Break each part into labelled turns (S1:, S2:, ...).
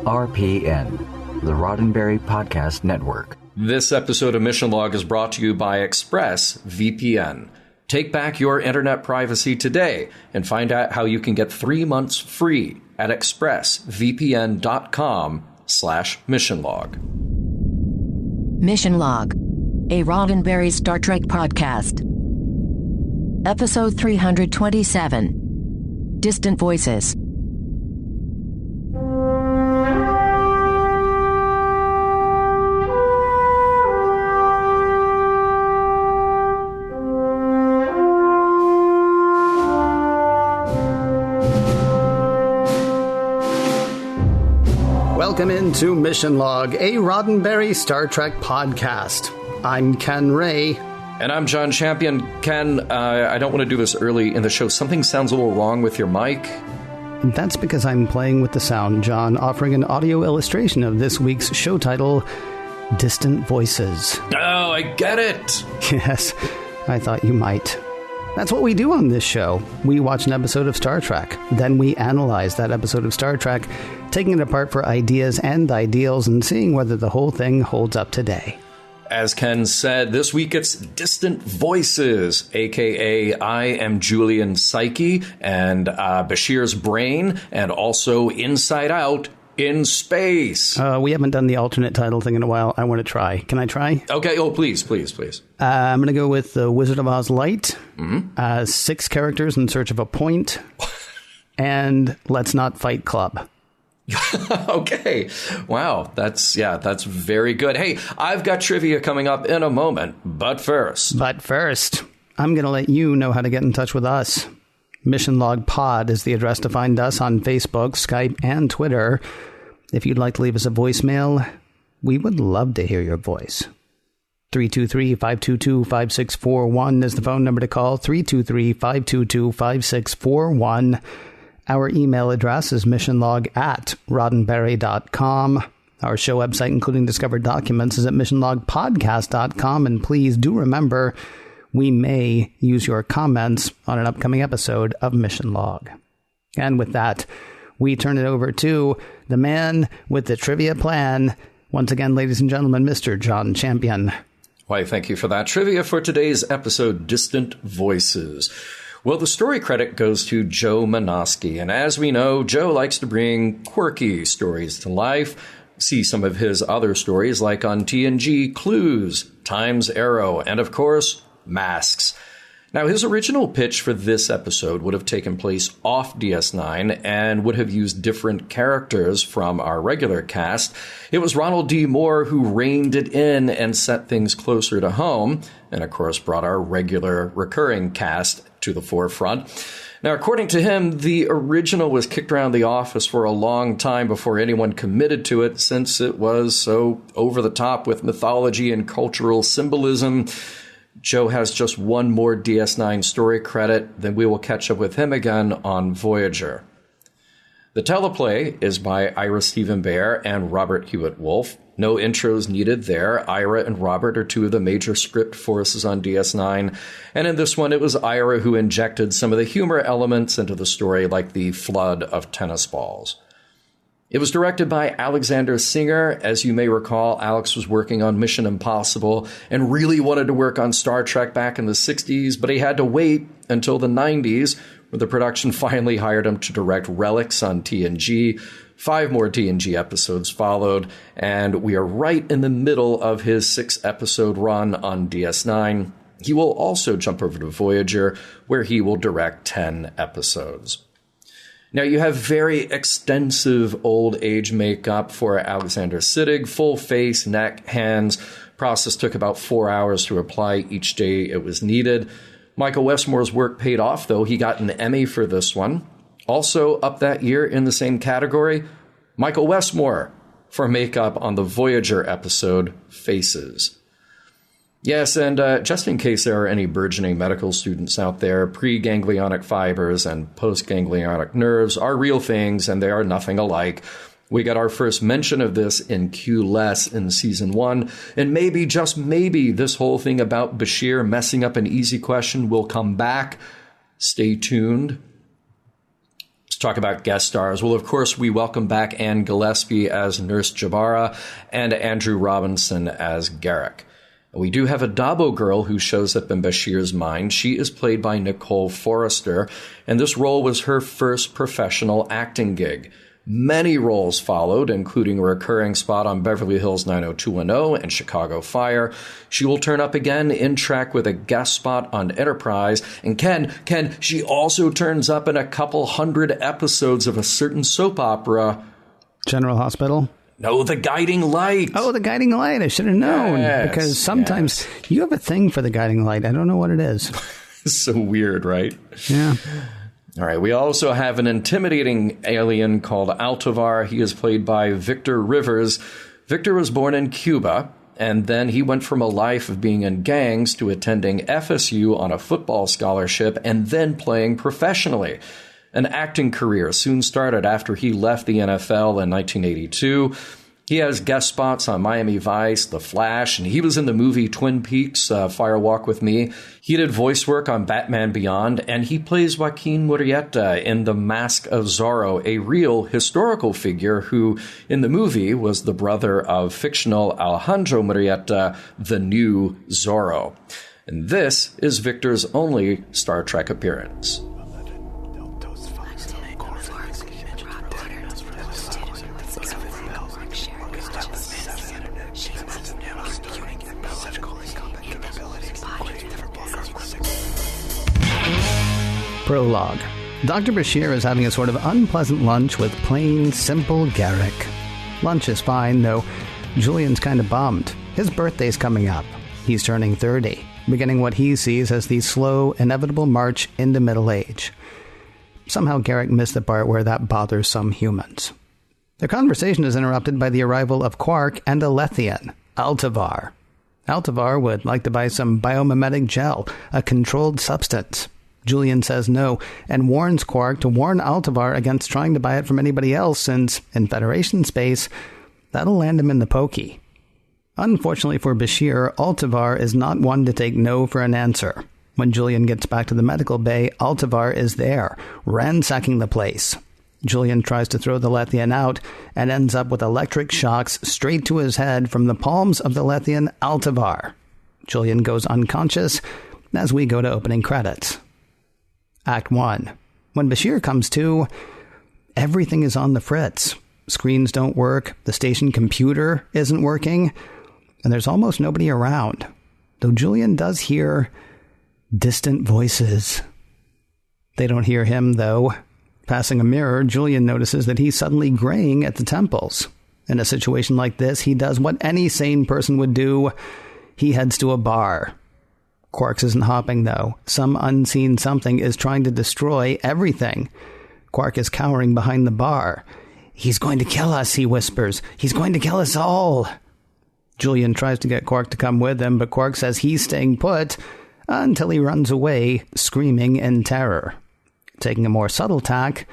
S1: RPN, the Roddenberry Podcast Network.
S2: This episode of Mission Log is brought to you by ExpressVPN. Take back your internet privacy today and find out how you can get 3 months free at expressvpn.com/missionlog.
S3: Mission Log, a Roddenberry Star Trek podcast. Episode 327, Distant Voices.
S4: Welcome into Mission Log, a Roddenberry Star Trek podcast. I'm Ken Ray.
S2: And I'm John Champion. Ken, I don't want to do this early in the show. Something sounds a little wrong with your mic.
S4: That's because I'm playing with the sound, John, offering an audio illustration of this week's show title, Distant Voices.
S2: Oh, I get it.
S4: Yes, I thought you might. That's what we do on this show. We watch an episode of Star Trek. Then we analyze that episode of Star Trek, taking it apart for ideas and ideals and seeing whether the whole thing holds up today.
S2: As Ken said, this week it's Distant Voices, a.k.a. I am Julian Psyche and Bashir's brain, and also Inside Out in Space.
S4: We haven't done the alternate title thing in a while. I want to try. Can I try?
S2: Okay. Oh, please.
S4: I'm going to go with The Wizard of Oz Light. 6 characters in search of a point. And Let's Not Fight Club.
S2: Okay. Wow. That's very good. Hey, I've got trivia coming up in a moment. But first,
S4: I'm going to let you know how to get in touch with us. Mission Log Pod is the address to find us on Facebook, Skype, and Twitter. If you'd like to leave us a voicemail, we would love to hear your voice. 323-522-5641 is the phone number to call. 323-522-5641. Our email address is missionlog@roddenberry.com. Our show website, including discovered documents, is at missionlogpodcast.com. And please do remember, we may use your comments on an upcoming episode of Mission Log. And with that, we turn it over to the man with the trivia plan. Once again, ladies and gentlemen, Mr. John Champion.
S2: Why, thank you for that. Trivia for today's episode, Distant Voices. Well, the story credit goes to Joe Menosky. And as we know, Joe likes to bring quirky stories to life. See some of his other stories like on TNG, Clues, Time's Arrow, and of course, Masks. Now, his original pitch for this episode would have taken place off DS9 and would have used different characters from our regular cast. It was Ronald D. Moore who reined it in and set things closer to home, and of course brought our regular recurring cast to the forefront. Now, according to him, the original was kicked around the office for a long time before anyone committed to it, since it was so over the top with mythology and cultural symbolism. Joe has just one more DS9 story credit, then we will catch up with him again on Voyager. The teleplay is by Ira Stephen Bear and Robert Hewitt Wolfe. No intros needed there. Ira and Robert are two of the major script forces on DS9. And in this one, it was Ira who injected some of the humor elements into the story, like the flood of tennis balls. It was directed by Alexander Singer. As you may recall, Alex was working on Mission Impossible and really wanted to work on Star Trek back in the 60s, but he had to wait until the 90s, where the production finally hired him to direct Relics on TNG. 5 more TNG episodes followed, and we are right in the middle of his 6-episode run on DS9. He will also jump over to Voyager, where he will direct 10 episodes. Now, you have very extensive old age makeup for Alexander Siddig, full face, neck, hands. Process took about 4 hours to apply each day it was needed. Michael Westmore's work paid off, though. He got an Emmy for this one. Also up that year in the same category, Michael Westmore for makeup on the Voyager episode, Faces. Yes, and just in case there are any burgeoning medical students out there, preganglionic fibers and postganglionic nerves are real things, and they are nothing alike. We got our first mention of this in Q-Less in Season 1, and maybe, just maybe, this whole thing about Bashir messing up an easy question will come back. Stay tuned. Let's talk about guest stars. Well, of course, we welcome back Anne Gillespie as Nurse Jabara and Andrew Robinson as Garrick. We do have a Dabo girl who shows up in Bashir's mind. She is played by Nicole Forrester, and this role was her first professional acting gig. Many roles followed, including a recurring spot on Beverly Hills 90210 and Chicago Fire. She will turn up again in Trek with a guest spot on Enterprise. And Ken, she also turns up in a couple hundred episodes of a certain soap opera.
S4: General Hospital?
S2: No, The Guiding Light.
S4: Oh, The Guiding Light. I should have known.
S2: Yes,
S4: because sometimes you have a thing for The Guiding Light. I don't know what it is.
S2: So weird, right?
S4: Yeah.
S2: All right, we also have an intimidating alien called Altovar. He is played by Victor Rivers. Victor was born in Cuba, and then he went from a life of being in gangs to attending FSU on a football scholarship and then playing professionally. An acting career soon started after he left the NFL in 1982. He has guest spots on Miami Vice, The Flash, and he was in the movie Twin Peaks, Fire Walk with Me. He did voice work on Batman Beyond, and he plays Joaquin Murrieta in The Mask of Zorro, a real historical figure who, in the movie, was the brother of fictional Alejandro Murrieta, the new Zorro. And this is Victor's only Star Trek appearance.
S4: Prologue. Dr. Bashir is having a sort of unpleasant lunch with plain, simple Garrick. Lunch is fine, though Julian's kind of bummed. His birthday's coming up. He's turning 30, beginning what he sees as the slow, inevitable march into middle age. Somehow Garrick missed the part where that bothers some humans. Their conversation is interrupted by the arrival of Quark and a Lethian, Altovar. Altovar would like to buy some biomimetic gel, a controlled substance. Julian says no, and warns Quark to warn Altovar against trying to buy it from anybody else, since, in Federation space, that'll land him in the pokey. Unfortunately for Bashir, Altovar is not one to take no for an answer. When Julian gets back to the medical bay, Altovar is there, ransacking the place. Julian tries to throw the Lethian out, and ends up with electric shocks straight to his head from the palms of the Lethian Altovar. Julian goes unconscious as we go to opening credits. Act 1. When Bashir comes to, everything is on the fritz. Screens don't work, the station computer isn't working, and there's almost nobody around. Though Julian does hear distant voices. They don't hear him, though. Passing a mirror, Julian notices that he's suddenly graying at the temples. In a situation like this, he does what any sane person would do. He heads to a bar. Quark's isn't hopping, though. Some unseen something is trying to destroy everything. Quark is cowering behind the bar. "He's going to kill us," he whispers. "He's going to kill us all." Julian tries to get Quark to come with him, but Quark says he's staying put until he runs away, screaming in terror. Taking a more subtle tack,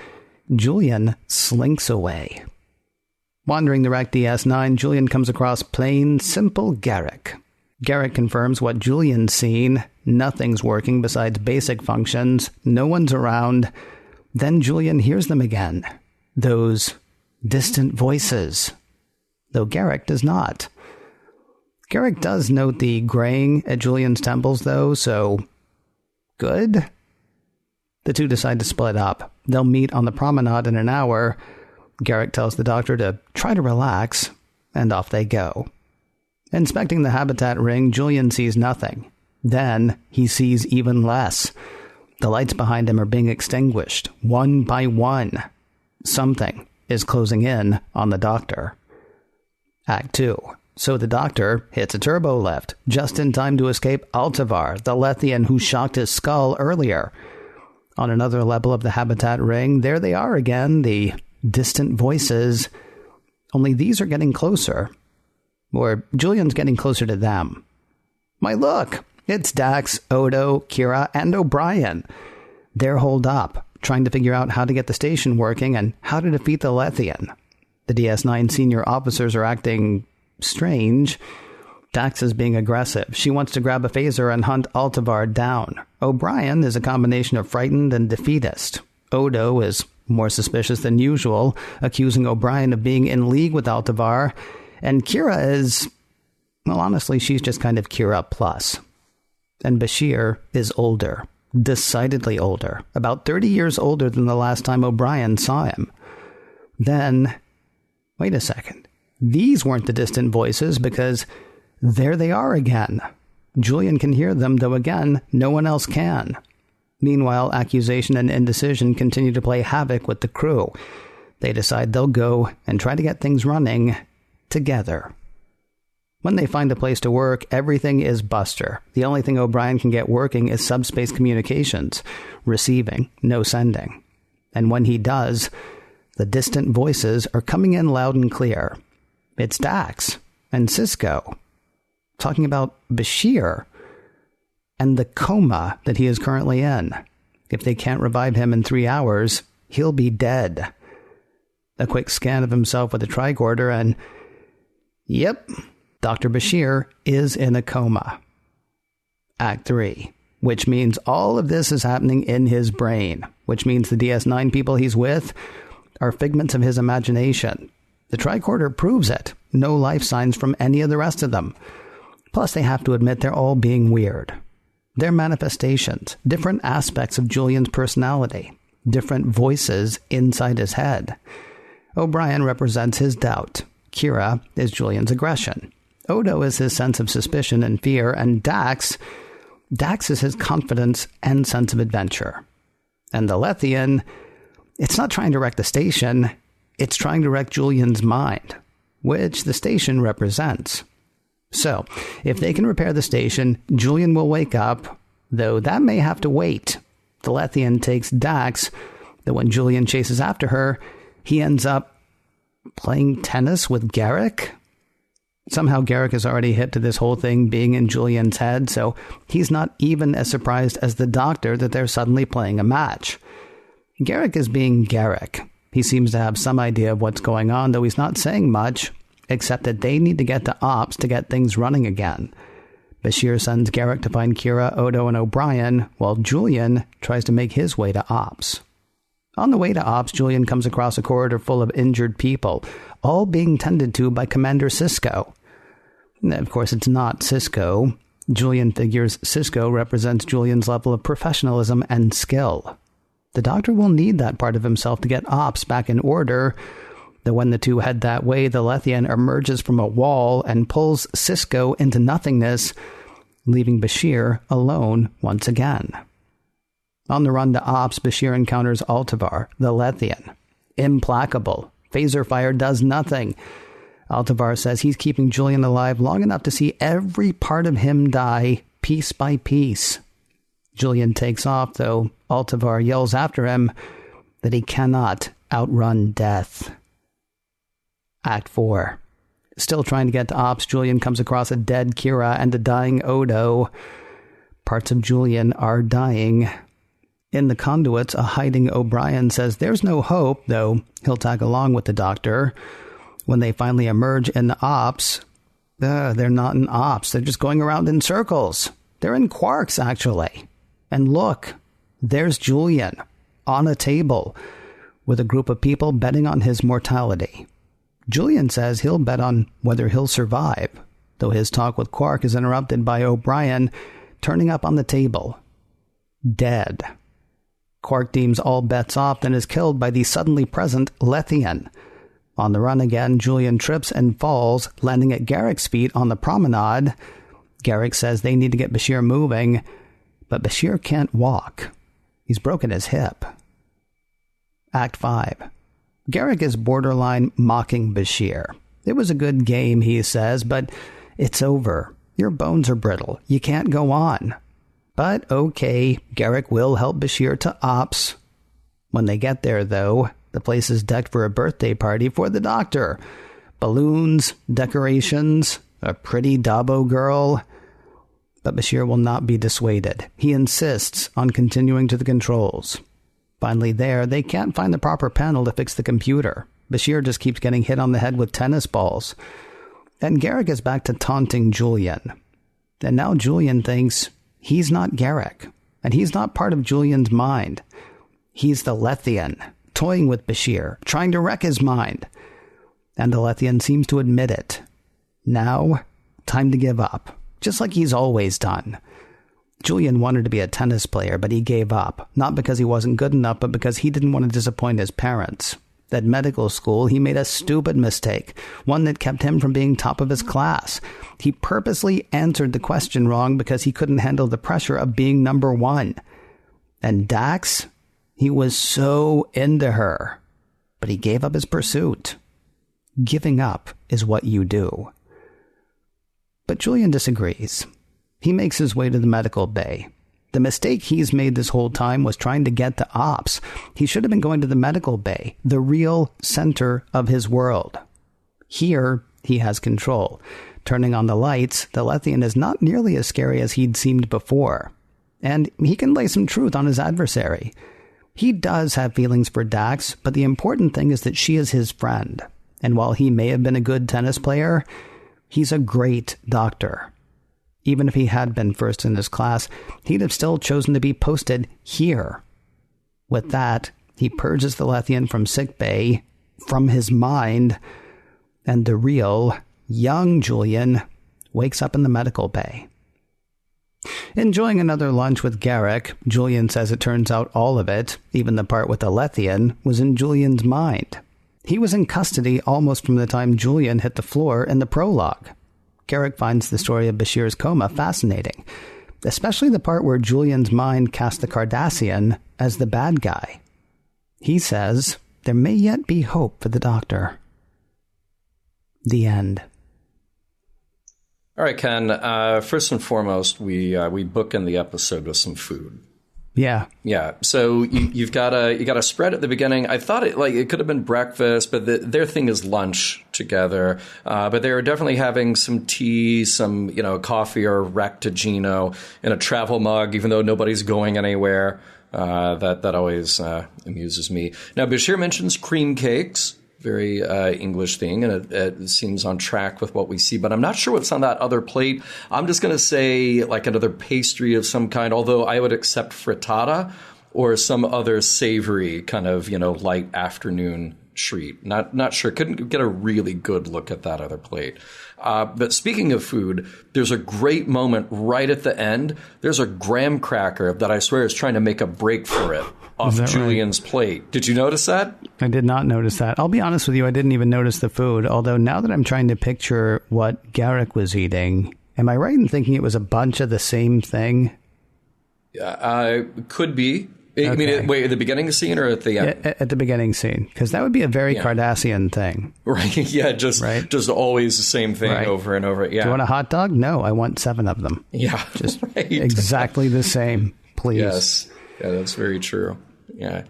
S4: Julian slinks away. Wandering the wrecked DS9, Julian comes across plain, simple Garrick. Garrick confirms what Julian's seen. Nothing's working besides basic functions. No one's around. Then Julian hears them again. Those distant voices. Though Garrick does not. Garrick does note the graying at Julian's temples, though, so good. The two decide to split up. They'll meet on the promenade in an hour. Garrick tells the doctor to try to relax, and off they go. Inspecting the habitat ring, Julian sees nothing. Then he sees even less. The lights behind him are being extinguished, one by one. Something is closing in on the doctor. Act 2. So the doctor hits a turbo lift, just in time to escape Altovar, the Lethian who shocked his skull earlier. On another level of the habitat ring, there they are again, the distant voices. Only these are getting closer. Or Julian's getting closer to them. Why, look! It's Dax, Odo, Kira, and O'Brien. They're holed up, trying to figure out how to get the station working and how to defeat the Lethian. The DS9 senior officers are acting strange. Dax is being aggressive. She wants to grab a phaser and hunt Altovar down. O'Brien is a combination of frightened and defeatist. Odo is more suspicious than usual, accusing O'Brien of being in league with Altovar. And Kira is, well, honestly, she's just kind of Kira plus. And Bashir is older, decidedly older, about 30 years older than the last time O'Brien saw him. Then, wait a second, these weren't the distant voices, because there they are again. Julian can hear them, though again, no one else can. Meanwhile, accusation and indecision continue to play havoc with the crew. They decide they'll go and try to get things running together. When they find a place to work, everything is buster. The only thing O'Brien can get working is subspace communications. Receiving, no sending. And when he does, the distant voices are coming in loud and clear. It's Dax and Sisko, talking about Bashir and the coma that he is currently in. If they can't revive him in 3 hours, he'll be dead. A quick scan of himself with a tricorder and, yep, Dr. Bashir is in a coma. Act 3, which means all of this is happening in his brain, which means the DS9 people he's with are figments of his imagination. The tricorder proves it. No life signs from any of the rest of them. Plus, they have to admit they're all being weird. They're manifestations, different aspects of Julian's personality, different voices inside his head. O'Brien represents his doubt. Kira is Julian's aggression. Odo is his sense of suspicion and fear, and Dax is his confidence and sense of adventure. And the Lethian, it's not trying to wreck the station, it's trying to wreck Julian's mind, which the station represents. So, if they can repair the station, Julian will wake up, though that may have to wait. The Lethian takes Dax, though when Julian chases after her, he ends up playing tennis with Garrick. Somehow Garrick is already hip to this whole thing being in Julian's head, so he's not even as surprised as the Doctor that they're suddenly playing a match. Garrick is being Garrick. He seems to have some idea of what's going on, though he's not saying much, except that they need to get to Ops to get things running again. Bashir sends Garrick to find Kira, Odo, and O'Brien, while Julian tries to make his way to Ops. On the way to Ops, Julian comes across a corridor full of injured people, all being tended to by Commander Sisko. Of course, it's not Sisko. Julian figures Sisko represents Julian's level of professionalism and skill. The Doctor will need that part of himself to get Ops back in order, though when the two head that way, the Lethian emerges from a wall and pulls Sisko into nothingness, leaving Bashir alone once again. On the run to Ops, Bashir encounters Altovar, the Lethian. Implacable. Phaser fire does nothing. Altovar says he's keeping Julian alive long enough to see every part of him die, piece by piece. Julian takes off, though Altovar yells after him that he cannot outrun death. Act 4. Still trying to get to Ops, Julian comes across a dead Kira and a dying Odo. Parts of Julian are dying. In the conduits, a hiding O'Brien says there's no hope, though he'll tag along with the Doctor. When they finally emerge in the Ops, they're not in Ops. They're just going around in circles. They're in Quarks, actually. And look, there's Julian on a table with a group of people betting on his mortality. Julian says he'll bet on whether he'll survive, though his talk with Quark is interrupted by O'Brien turning up on the table, dead. Quark deems all bets off and is killed by the suddenly present Lethian. On the run again, Julian trips and falls, landing at Garrick's feet on the promenade. Garrick says they need to get Bashir moving, but Bashir can't walk. He's broken his hip. Act 5. Garrick is borderline mocking Bashir. It was a good game, he says, but it's over. Your bones are brittle. You can't go on. But okay, Garrick will help Bashir to Ops. When they get there, though, the place is decked for a birthday party for the Doctor. Balloons, decorations, a pretty Dabo girl. But Bashir will not be dissuaded. He insists on continuing to the controls. Finally there, they can't find the proper panel to fix the computer. Bashir just keeps getting hit on the head with tennis balls. And Garrick is back to taunting Julian. And now Julian thinks he's not Garrick, and he's not part of Julian's mind. He's the Lethian, toying with Bashir, trying to wreck his mind. And the Lethian seems to admit it. Now, time to give up, just like he's always done. Julian wanted to be a tennis player, but he gave up, not because he wasn't good enough, but because he didn't want to disappoint his parents. At medical school, he made a stupid mistake, one that kept him from being top of his class. He purposely answered the question wrong because he couldn't handle the pressure of being number one. And Dax, he was so into her, but he gave up his pursuit. Giving up is what you do. But Julian disagrees. He makes his way to the medical bay. The mistake he's made this whole time was trying to get to ops. He should have been going to the medical bay, the real center of his world. Here, he has control. Turning on the lights, the Lethian is not nearly as scary as he'd seemed before. And he can lay some truth on his adversary. He does have feelings for Dax, but the important thing is that she is his friend. And while he may have been a good tennis player, he's a great doctor. Even if he had been first in his class, he'd have still chosen to be posted here. With that, he purges the Lethian from sickbay, from his mind, and the real, young Julian wakes up in the medical bay. Enjoying another lunch with Garrick, Julian says it turns out all of it, even the part with the Lethian, was in Julian's mind. He was in custody almost from the time Julian hit the floor in the prologue. Garrick finds the story of Bashir's coma fascinating, especially the part where Julian's mind cast the Cardassian as the bad guy. He says there may yet be hope for the Doctor. The end.
S2: All right, Ken. First and foremost, we bookend the episode with some food.
S4: Yeah.
S2: Yeah. So you got a spread at the beginning. I thought it could have been breakfast, but their thing is lunch together. But they were definitely having some tea, some coffee or Ractigino in a travel mug, even though nobody's going anywhere. That always amuses me. Now Bashir mentions cream cakes. Very English thing, and it seems on track with what we see. But I'm not sure what's on that other plate. I'm just going to say like another pastry of some kind, although I would accept frittata or some other savory kind of, light afternoon treat. Not sure. Couldn't get a really good look at that other plate. But speaking of food, there's a great moment right at the end. There's a graham cracker that I swear is trying to make a break for it off Julian's plate. Did you notice that?
S4: I did not notice that. I'll be honest with you, I didn't even notice the food. Although now that I'm trying to picture what Garrick was eating, am I right in thinking it was a bunch of the same thing?
S2: Could be. Okay. I mean, wait, at the beginning scene or at the end?
S4: At the beginning scene, because that would be a very Cardassian thing.
S2: Right, yeah, just always the same thing over and over. Yeah.
S4: Do you want a hot dog? No, I want 7 of them.
S2: Yeah,
S4: just exactly the same, please.
S2: Yes, yeah, that's very true. Yeah.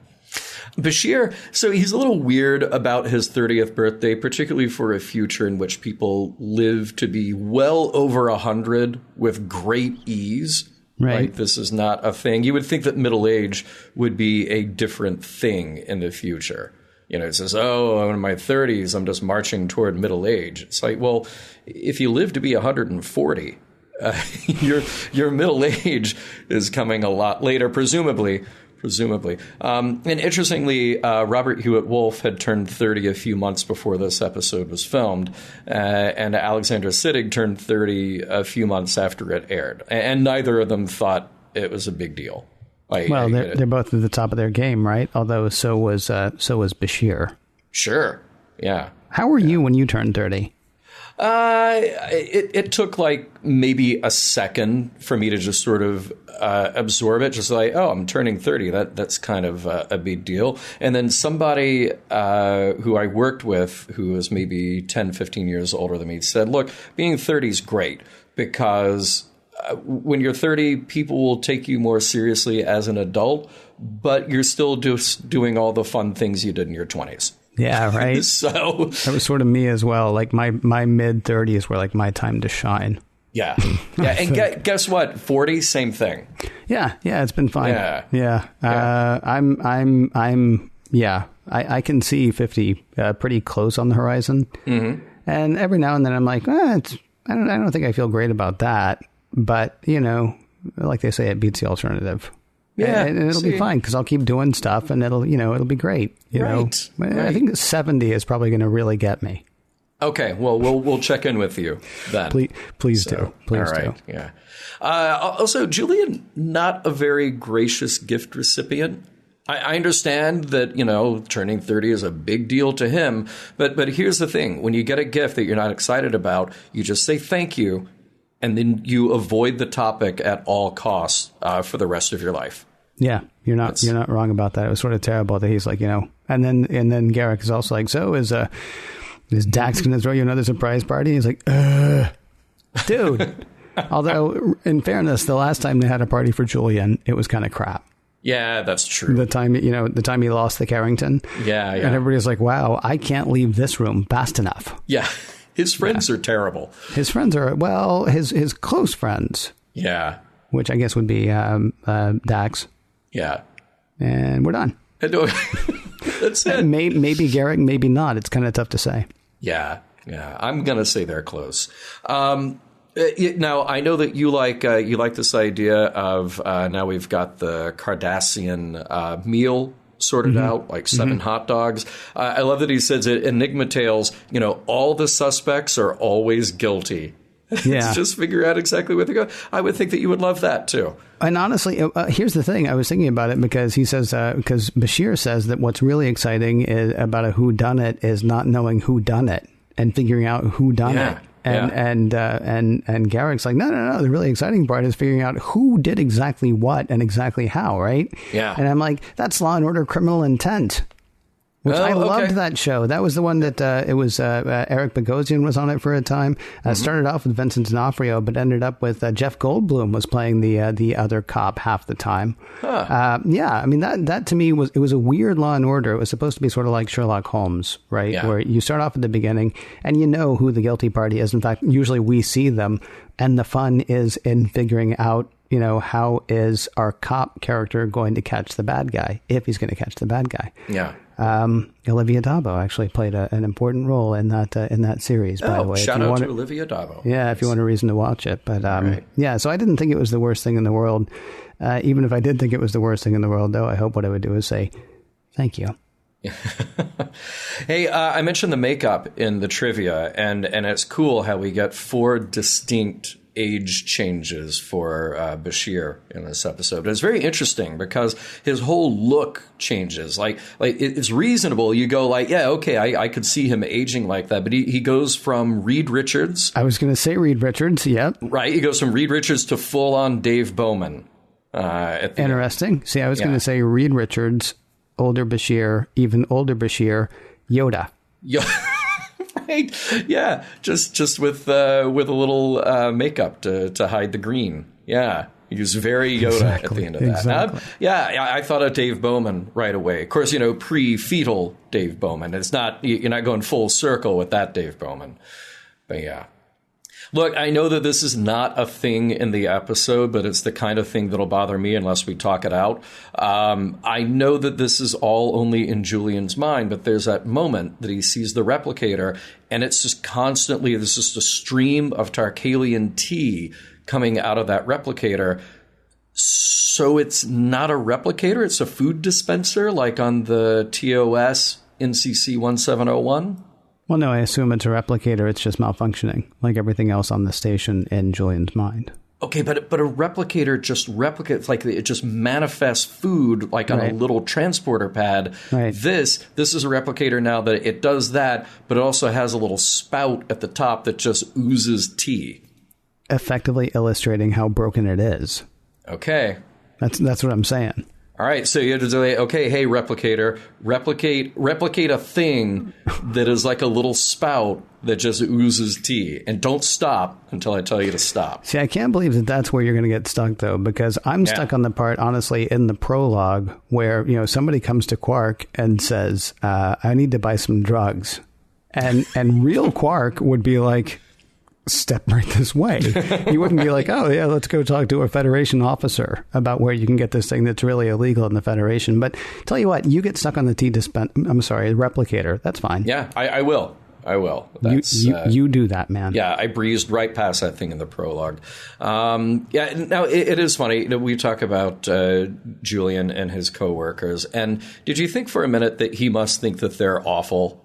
S2: Bashir, so he's a little weird about his 30th birthday, particularly for a future in which people live to be well over 100 with great ease. Right. This is not a thing. You would think that middle age would be a different thing in the future. It says, I'm in my 30s, I'm just marching toward middle age. It's like, well, if you live to be 140, your middle age is coming a lot later, presumably. And interestingly, Robert Hewitt Wolf had turned 30 a few months before this episode was filmed, and Alexandra Siddig turned 30 a few months after it aired. And neither of them thought it was a big deal.
S4: They're both at the top of their game, right? Although so was Bashir.
S2: Sure. Yeah.
S4: How were you when you turned 30?
S2: It took like maybe a second for me to just sort of absorb it. Just like, I'm turning 30. That's kind of a big deal. And then somebody who I worked with, who was maybe 10, 15 years older than me, said, look, being 30 is great because when you're 30, people will take you more seriously as an adult, but you're still just doing all the fun things you did in your 20s.
S4: Yeah, right.
S2: So
S4: that was sort of me as well. Like my mid 30s were like my time to shine.
S2: Yeah. Yeah. And guess what? 40, same thing.
S4: Yeah. Yeah. It's been fine. Yeah. I can see 50 pretty close on the horizon. Mm-hmm. And every now and then I'm like, I don't think I feel great about that. But, like they say, it beats the alternative.
S2: Yeah,
S4: and it'll be fine because I'll keep doing stuff, and it'll be great. You know, I think 70 is probably going to really get me.
S2: Okay, well, we'll check in with you then.
S4: Please do. Please do.
S2: Yeah. Also, Julian, not a very gracious gift recipient. I understand that, turning 30 is a big deal to him. But here's the thing. When you get a gift that you're not excited about, you just say thank you, and then you avoid the topic at all costs for the rest of your life. Yeah, you're not wrong about that. It was sort of terrible that he's like, and then Garrick is also like, so is Dax going to throw you another surprise party? He's like, dude. Although, in fairness, the last time they had a party for Julian, it was kind of crap. Yeah, that's true. The time he lost the Carrington. Yeah. And everybody's like, wow, I can't leave this room fast enough. Yeah. His friends are terrible. His friends are, well, his close friends. Yeah. Which I guess would be Dax. Yeah. And we're done. That's it. Maybe Garrick, maybe not. It's kind of tough to say. Yeah. Yeah. I'm going to say they're close. Now, I know that you like this idea of now we've got the Cardassian meal sorted out, like 7 hot dogs. I love that he says it, Enigma Tales, all the suspects are always guilty. Yeah. Just figure out exactly where they go. I would think that you would love that, too. And honestly, here's the thing. I was thinking about it because he says, because Bashir says that what's really exciting about a whodunit is not knowing who done it and figuring out who done it. And Garrick's like, no. The really exciting part is figuring out who did exactly what and exactly how, right? Yeah. And I'm like, that's Law and Order Criminal Intent, which I loved that show. That was the one that it was Eric Bogosian was on it for a time. Started off with Vincent D'Onofrio, but ended up with Jeff Goldblum was playing the other cop half the time. Huh. Yeah, I mean that to me was a weird Law and Order. It was supposed to be sort of like Sherlock Holmes, right? Yeah. Where you start off at the beginning and you know who the guilty party is. In fact, usually we see them, and the fun is in figuring out, how is our cop character going to catch the bad guy, if he's going to catch the bad guy. Yeah. Olivia Dabo actually played an important role in that series, by the way. Shout out to Olivia Dabo. Yeah, if you want a reason to watch it. But yeah, so I didn't think it was the worst thing in the world. Even if I did think it was the worst thing in the world, though, I hope what I would do is say, thank you. Hey, I mentioned the makeup in the trivia, and it's cool how we get 4 distinct age changes for Bashir in this episode. It's very interesting because his whole look changes. Like it's reasonable. You go like, yeah, okay, I could see him aging like that. But he goes from Reed Richards. I was going to say Reed Richards. Yep. Right. He goes from Reed Richards to full on Dave Bowman. Interesting. End. See, I was going to say Reed Richards, older Bashir, even older Bashir, Yoda. Right. Yeah. Just with a little makeup to hide the green. Yeah. He was very Yoda at the end of that. Exactly. I thought of Dave Bowman right away. Of course, pre-fetal Dave Bowman. It's not, you're not going full circle with that Dave Bowman. But yeah. Look, I know that this is not a thing in the episode, but it's the kind of thing that'll bother me unless we talk it out. I know that this is all only in Julian's mind, but there's that moment that he sees the replicator, and it's just constantly, there's just a stream of Tarkalian tea coming out of that replicator. So it's not a replicator, it's a food dispenser, like on the TOS NCC 1701? Well, no, I assume it's a replicator. It's just malfunctioning, like everything else on the station in Julian's mind. Okay, but a replicator just replicates, like it just manifests food, like on a little transporter pad. Right. This is a replicator now that it does that, but it also has a little spout at the top that just oozes tea. Effectively illustrating how broken it is. Okay. That's what I'm saying. All right, so you have to say, okay, hey, replicator, replicate a thing that is like a little spout that just oozes tea. And don't stop until I tell you to stop. See, I can't believe that that's where you're going to get stuck, though, because I'm stuck on the part, honestly, in the prologue where, somebody comes to Quark and says, I need to buy some drugs. And real Quark would be like, step right this way. You wouldn't be like, oh, yeah, let's go talk to a Federation officer about where you can get this thing that's really illegal in the Federation. But tell you what, you get stuck on the replicator. That's fine. Yeah, I will. I will.
S4: You do that, man.
S2: Yeah, I breezed right past that thing in the prologue. Now it is funny. We talk about Julian and his coworkers, and did you think for a minute that he must think that they're awful?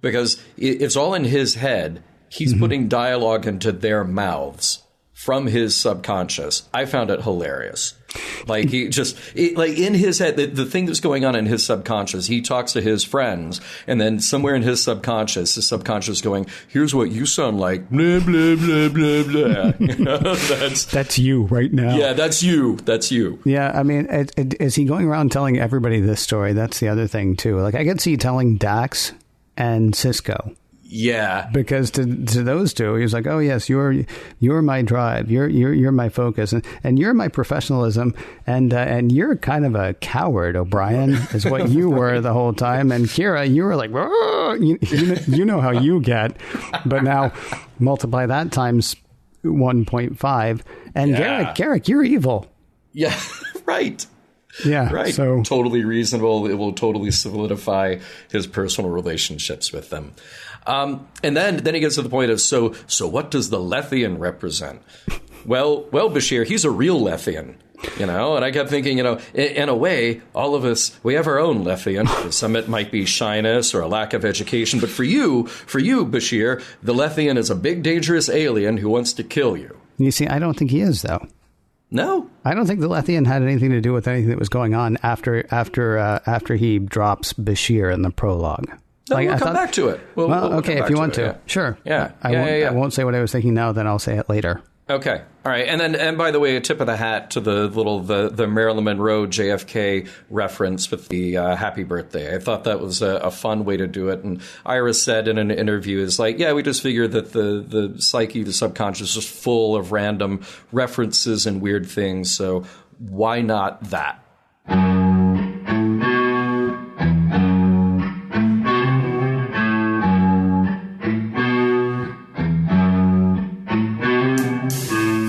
S2: Because it's all in his head. He's putting dialogue into their mouths from his subconscious. I found it hilarious. Like he just like in his head, the thing that's going on in his subconscious, he talks to his friends, and then somewhere in his subconscious is going, here's what you sound like, blah, blah, blah, blah, blah.
S4: That's you right now.
S2: Yeah, that's you.
S4: Yeah, I mean, is he going around telling everybody this story? That's the other thing, too. Like, I could see telling Dax and Cisco.
S2: Yeah,
S4: because to those two, he was like, "Oh yes, you're my drive, you're my focus, and you're my professionalism, and you're kind of a coward, O'Brien, is what you were the whole time." And Kira, you were like, you know how you get, but now multiply that times 1.5, and Garrick, you're evil.
S2: Yeah, right.
S4: Yeah,
S2: right.
S4: So
S2: totally reasonable. It will totally solidify his personal relationships with them. And then he gets to the point of, so what does the Lethian represent? Well, Bashir, he's a real Lethian, and I kept thinking, in a way, all of us, we have our own Lethian. Some it might be shyness or a lack of education. But for you, Bashir, the Lethian is a big, dangerous alien who wants to kill you. You
S4: see, I don't think he is, though.
S2: No,
S4: I don't think the Lethian had anything to do with anything that was going on after he drops Bashir in the prologue.
S2: No, we'll come back to it. We'll
S4: okay, if you want to.
S2: Yeah.
S4: Sure.
S2: Yeah.
S4: I won't say what I was thinking now, then I'll say it later.
S2: Okay. All right. And by the way, a tip of the hat to the Marilyn Monroe JFK reference with the happy birthday. I thought that was a fun way to do it. And Iris said in an interview is like, yeah, we just figured that the psyche, the subconscious is full of random references and weird things. So why not that?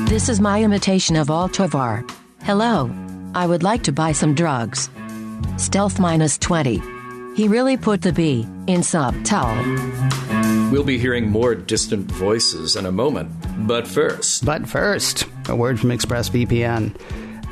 S3: This is my imitation of Altovar. Hello. I would like to buy some drugs. Stealth -20. He really put the B in subtle.
S2: We'll be hearing more distant voices in a moment. But first,
S4: a word from ExpressVPN.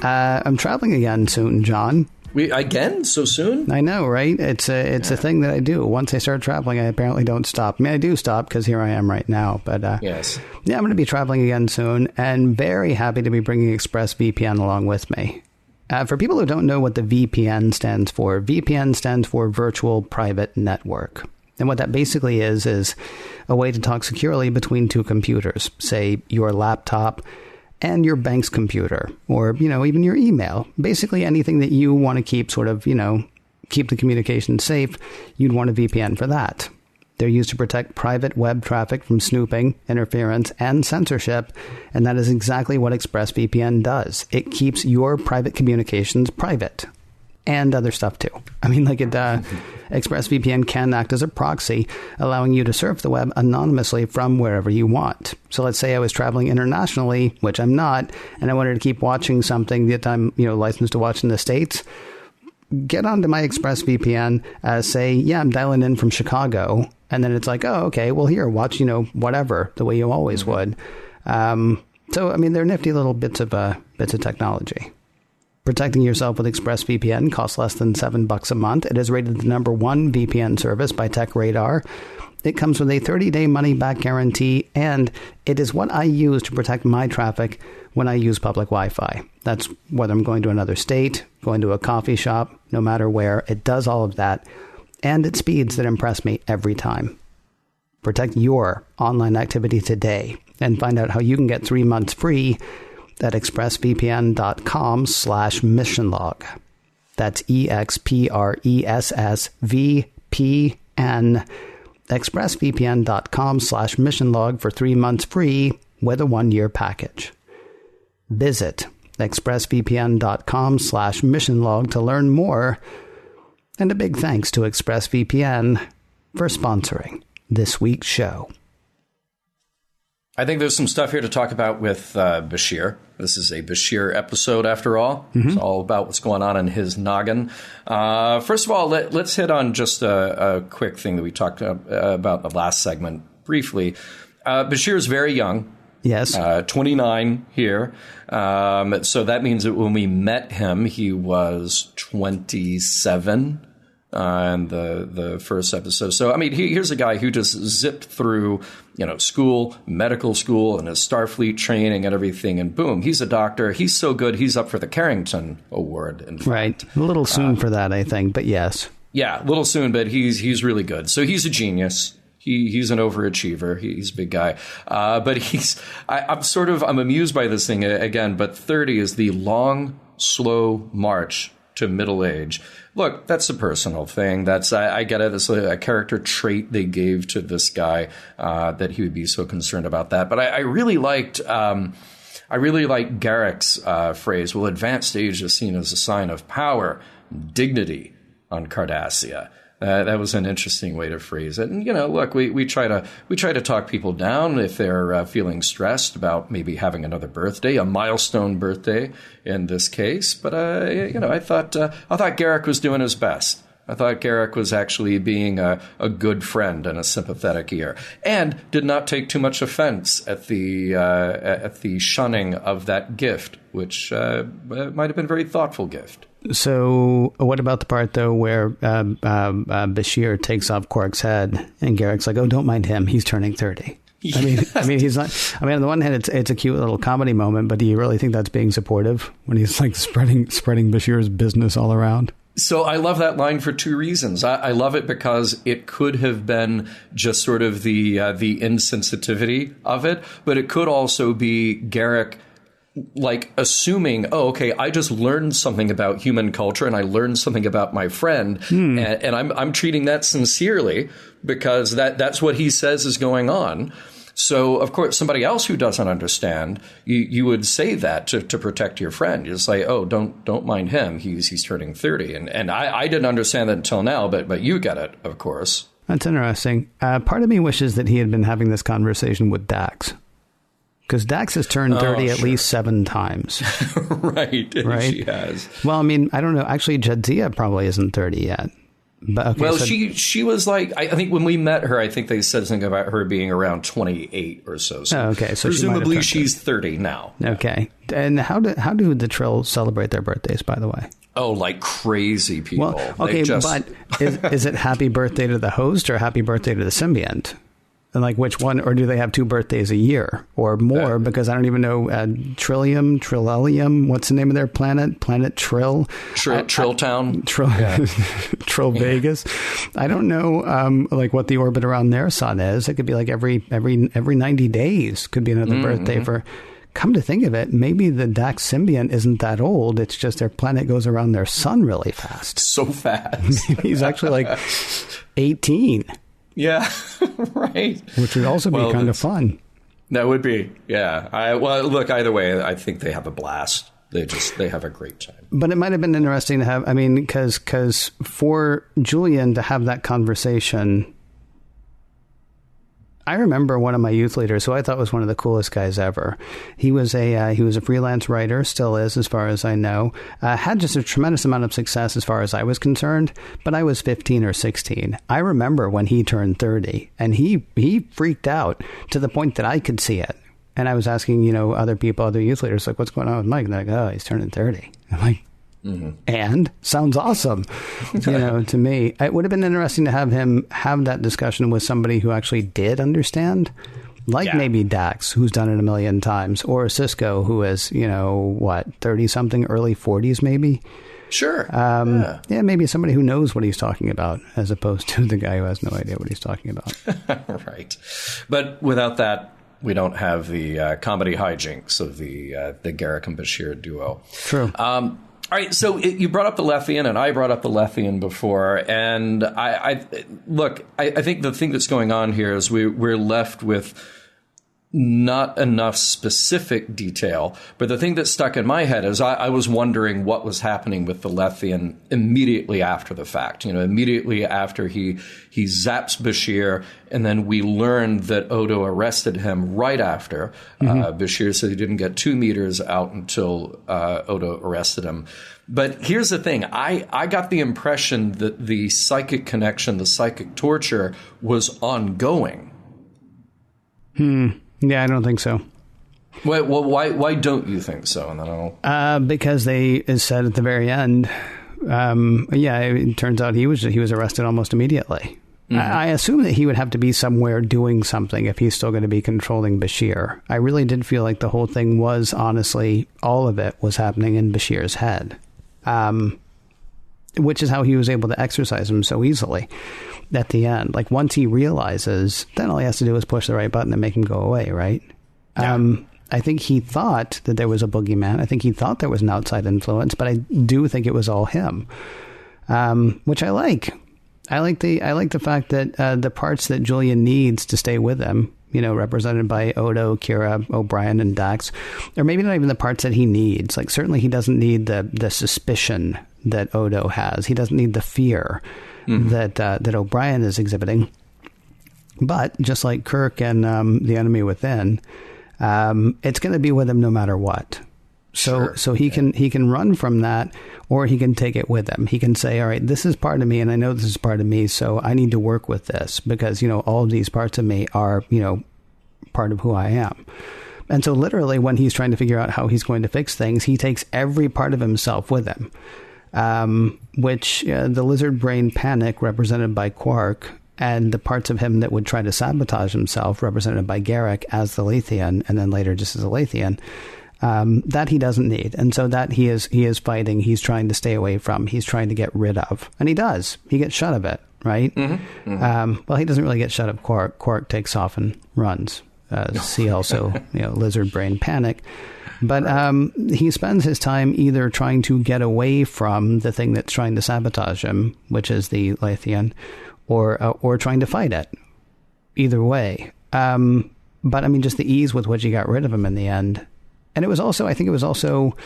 S4: I'm traveling again soon, John.
S2: Again? So soon?
S4: I know, right? It's a thing that I do. Once I start traveling, I apparently don't stop. I mean, I do stop because here I am right now. But
S2: yes.
S4: Yeah, I'm going to be traveling again soon, and very happy to be bringing ExpressVPN along with me. For people who don't know what the VPN stands for Virtual Private Network. And what that basically is a way to talk securely between two computers, say your laptop and your bank's computer, or, even your email. Basically anything that you want to keep keep the communication safe, you'd want a VPN for that. They're used to protect private web traffic from snooping, interference, and censorship, and that is exactly what ExpressVPN does. It keeps your private communications private. And other stuff, too. I mean, ExpressVPN can act as a proxy, allowing you to surf the web anonymously from wherever you want. So let's say I was traveling internationally, which I'm not, and I wanted to keep watching something that I'm, licensed to watch in the States. Get onto my ExpressVPN, say, yeah, I'm dialing in from Chicago. And then it's like, oh, okay, well, here, watch, whatever, the way you always would. So, I mean, they're nifty little bits of technology. Protecting yourself with ExpressVPN costs less than $7 a month. It is rated the #1 VPN service by TechRadar. It comes with a 30-day money-back guarantee, and it is what I use to protect my traffic when I use public Wi-Fi. That's whether I'm going to another state, going to a coffee shop, no matter where. It does all of that, and at speeds that impress me every time. Protect your online activity today and find out how you can get 3 months free at expressvpn.com/missionlog. That's EXPRESSVPN. expressvpn.com/missionlog for 3 months free with a 1-year package. Visit expressvpn.com/missionlog to learn more. And a big thanks to ExpressVPN for sponsoring this week's show.
S2: I think there's some stuff here to talk about with Bashir. This is a Bashir episode, after all. It's all about what's going on in his noggin. First of all, let's hit on just a quick thing that we talked about in the last segment briefly. Bashir is very young.
S4: Yes.
S2: 29 here. So that means that when we met him, he was 27 in the first episode. So, I mean, here's a guy who just zipped through, school, medical school, and his Starfleet training and everything. And boom, he's a doctor. He's so good. He's up for the Carrington Award. In fact.
S4: Right. A little soon for that, I think. But yes. Yeah,
S2: a little soon, but he's really good. So he's a genius. He's an overachiever. He's a big guy. But I'm amused by this thing again, but 30 is the long, slow march to middle age. Look, that's a personal thing. I get it. It's a character trait they gave to this guy, that he would be so concerned about that. But I really liked Garrick's phrase, well, advanced age is seen as a sign of power, dignity on Cardassia. That was an interesting way to phrase it. And, look, we try to talk people down if they're feeling stressed about maybe having another birthday, a milestone birthday in this case. But, I thought Garrick was doing his best. I thought Garrick was actually being a good friend and a sympathetic ear, and did not take too much offense at the shunning of that gift, which might have been a very thoughtful gift.
S4: So what about the part, though, where Bashir takes off Quark's head and Garrick's like, oh, don't mind him. He's turning 30. Yes. I mean, he's not. I mean, on the one hand, it's a cute little comedy moment, but do you really think that's being supportive when he's like spreading Bashir's business all around?
S2: So I love that line for two reasons. I love it because it could have been just sort of the insensitivity of it, but it could also be Garrick like assuming, oh, okay, I just learned something about human culture and I learned something about my friend, and I'm treating that sincerely because that's what he says is going on. So, of course, somebody else who doesn't understand, you would say that to protect your friend. You say, oh, don't mind him. He's turning 30. And I didn't understand that until now, but you get it, of course.
S4: That's interesting. Part of me wishes that he had been having this conversation with Dax. Because Dax has turned 30 at least 7 times.
S2: Right. She has.
S4: Well, I mean, I don't know. Actually, Jadzia probably isn't 30 yet. But, okay,
S2: well, she was like, I think when we met her, I think they said something about her being around 28 or so. So,
S4: okay, so
S2: presumably she's 30 now.
S4: Okay. And how do the Trill celebrate their birthdays, by the way?
S2: Oh, like crazy people.
S4: Well, okay, but is it happy birthday to the host or happy birthday to the symbiont? And like which one, or do they have 2 birthdays a year or more? Because I don't even know, Trillelium, what's the name of their planet? Planet Trill?
S2: Trill Town?
S4: Trill Vegas. I don't know like what the orbit around their sun is. It could be like every 90 days could be another birthday for... Come to think of it, maybe the Dax symbiont isn't that old. It's just their planet goes around their sun really fast.
S2: So fast.
S4: Maybe he's actually like 18.
S2: Yeah, right.
S4: Which would also be kind of fun.
S2: That would be, yeah. Look, either way, I think they have a blast. They have a great time. But
S4: it might have been interesting to have, I mean, because for Julian to have that conversation, I remember one of my youth leaders who I thought was one of the coolest guys ever. He was a freelance writer, still is as far as I know. Had just a tremendous amount of success as far as I was concerned, but I was 15 or 16. I remember when he turned 30, and he freaked out to the point that I could see it. And I was asking, other people, other youth leaders, like, what's going on with Mike? And they're like, oh, he's turning 30. I'm like, and sounds awesome, to me. It would have been interesting to have him have that discussion with somebody who actually did understand, like maybe Dax, who's done it a million times, or Cisco, who is, 30 something, early 40s, maybe.
S2: Sure.
S4: Maybe somebody who knows what he's talking about, as opposed to the guy who has no idea what he's talking about.
S2: Right. But without that, we don't have the comedy hijinks of the Garrick and Bashir duo.
S4: True.
S2: All right, so you brought up the Lethian, and I brought up the Lethian before, and I think the thing that's going on here is we're left with not enough specific detail. But the thing that stuck in my head is I was wondering what was happening with the Lethean immediately after the fact. Immediately after he zaps Bashir, and then we learned that Odo arrested him right after. Bashir said he didn't get 2 meters out until Odo arrested him. But here's the thing. I got the impression that the psychic connection, the psychic torture, was ongoing.
S4: Yeah, I don't think so.
S2: Well, why don't you think so? And then
S4: because they said at the very end, it turns out he was arrested almost immediately. I assume that he would have to be somewhere doing something if he's still going to be controlling Bashir. I really did feel like the whole thing was, honestly, all of it was happening in Bashir's head, which is how he was able to exercise him so easily at the end. Like, once he realizes, then all he has to do is push the right button and make him go away, right? Yeah. I think he thought that there was a boogeyman. I think he thought there was an outside influence, but I do think it was all him, which I like. I like the fact that the parts that Julian needs to stay with him, represented by Odo, Kira, O'Brien, and Dax, or maybe not even the parts that he needs. Like, certainly he doesn't need the suspicion that Odo has. He doesn't need the fear that O'Brien is exhibiting. But just like Kirk and The Enemy Within, it's going to be with him no matter what. So he can run from that, or he can take it with him. He can say, all right, this is part of me, and I know this is part of me, so I need to work with this because, all of these parts of me are, part of who I am. And so literally when he's trying to figure out how he's going to fix things, he takes every part of himself with him. Which the lizard brain panic, represented by Quark, and the parts of him that would try to sabotage himself, represented by Garrick as the Lethean, and then later just as a Lethean, that he doesn't need. And so that he is fighting, he's trying to stay away from, he's trying to get rid of. And he does. He gets shut of it, right? Well, he doesn't really get shut of Quark. Quark takes off and runs. See also, lizard brain panic. But he spends his time either trying to get away from the thing that's trying to sabotage him, which is the Lethean, or trying to fight it. Either way. But I mean, just the ease with which he got rid of him in the end. And I think it was also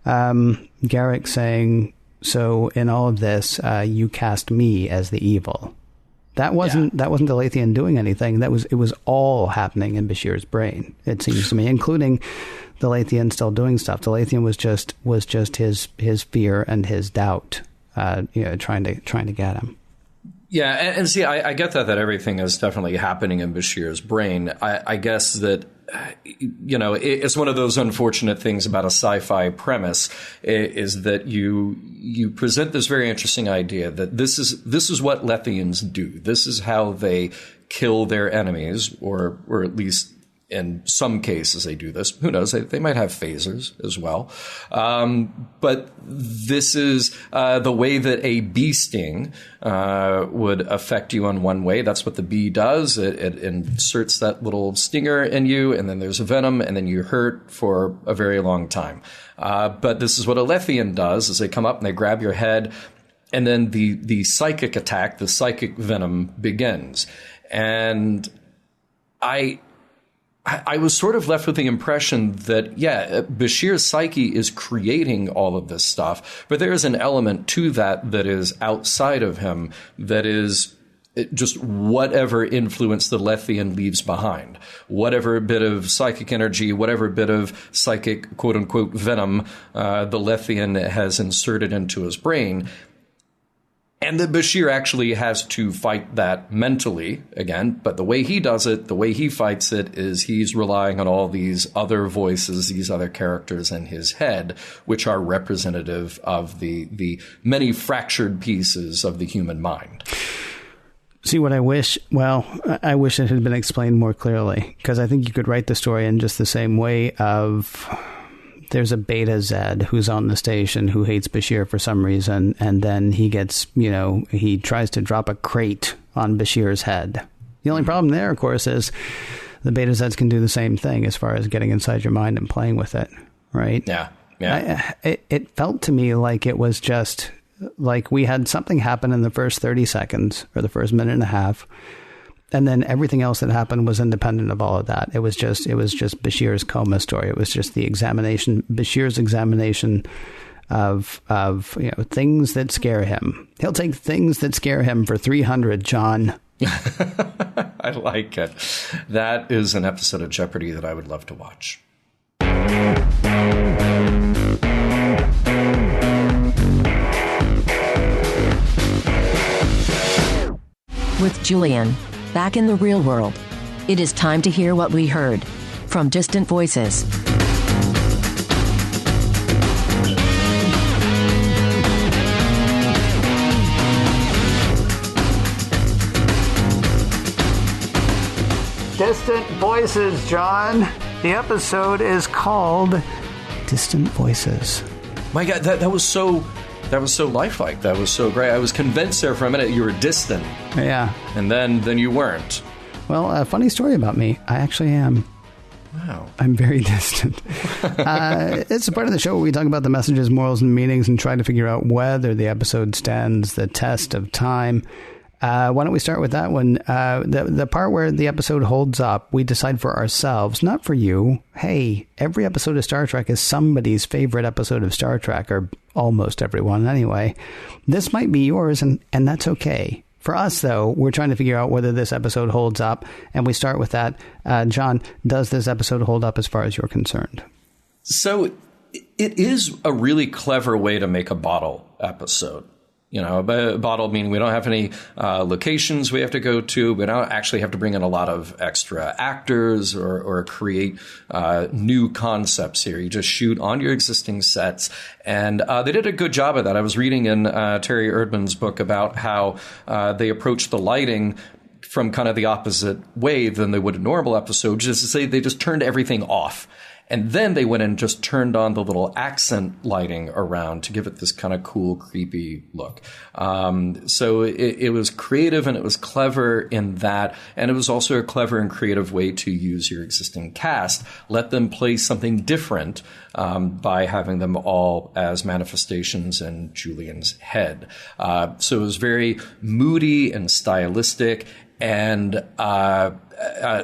S4: Garrick saying, so in all of this, you cast me as the evil. That wasn't the Lethean doing anything. It was all happening in Bashir's brain, it seems to me, including the Lethean still doing stuff. The Lethean was just his fear and his doubt, trying to get him.
S2: Yeah, and see, I get that everything is definitely happening in Bashir's brain. I guess that, it's one of those unfortunate things about a sci-fi premise is that you present this very interesting idea that this is what Lethians do. This is how they kill their enemies, or at least in some cases they do this. Who knows? They might have phasers as well. But this is the way that a bee sting would affect you in one way. That's what the bee does. It inserts that little stinger in you, and then there's a venom, and then you hurt for a very long time. But this is what a Lethean does, is they come up and they grab your head, and then the psychic attack, the psychic venom begins. And I was sort of left with the impression that, Bashir's psyche is creating all of this stuff, but there is an element to that is outside of him, that is just whatever influence the Lethean leaves behind, whatever bit of psychic energy, whatever bit of psychic, quote unquote, venom the Lethean has inserted into his brain. And that Bashir actually has to fight that mentally again. But the way he does it, the way he fights it, is he's relying on all these other voices, these other characters in his head, which are representative of the many fractured pieces of the human mind.
S4: See, what I wish it had been explained more clearly, because I think you could write the story in just the same way of... There's a Beta Zed who's on the station who hates Bashir for some reason, and then he gets, he tries to drop a crate on Bashir's head. The only problem there, of course, is the Beta Zeds can do the same thing as far as getting inside your mind and playing with it, right?
S2: Yeah.
S4: It felt to me like it was just like we had something happen in the first 30 seconds or the first minute and a half, And then everything else that happened was independent of all of that. It was just Bashir's coma story. It was just Bashir's examination of things that scare him. He'll take things that scare him for 300, John.
S2: I like it. That is an episode of Jeopardy that I would love to watch.
S3: With Julian, back in the real world, it is time to hear what we heard from Distant Voices.
S4: Distant Voices, John. The episode is called Distant Voices.
S2: My God, that was so lifelike. That was so great. I was convinced there for a minute you were distant.
S4: Yeah.
S2: And then you weren't.
S4: Well, a funny story about me. I actually am.
S2: Wow.
S4: I'm very distant. It's a part of the show where we talk about the messages, morals, and meanings and try to figure out whether the episode stands the test of time. Why don't we start with that one? The part where the episode holds up, we decide for ourselves, not for you. Hey, every episode of Star Trek is somebody's favorite episode of Star Trek, or almost everyone anyway. This might be yours, and that's okay. For us, though, we're trying to figure out whether this episode holds up, and we start with that. John, does this episode hold up as far as you're concerned?
S2: So it is a really clever way to make a bottle episode. You know, a bottle meaning we don't have any locations we have to go to. We don't actually have to bring in a lot of extra actors or create new concepts here. You just shoot on your existing sets. And they did a good job of that. I was reading in Terry Erdman's book about how they approached the lighting from kind of the opposite way than they would a normal episode, just to say they just turned everything off. And then they went and just turned on the little accent lighting around to give it this kind of cool, creepy look. So it was creative and it was clever in that. And it was also a clever and creative way to use your existing cast. Let them play something different by having them all as manifestations in Julian's head. So it was very moody and stylistic. And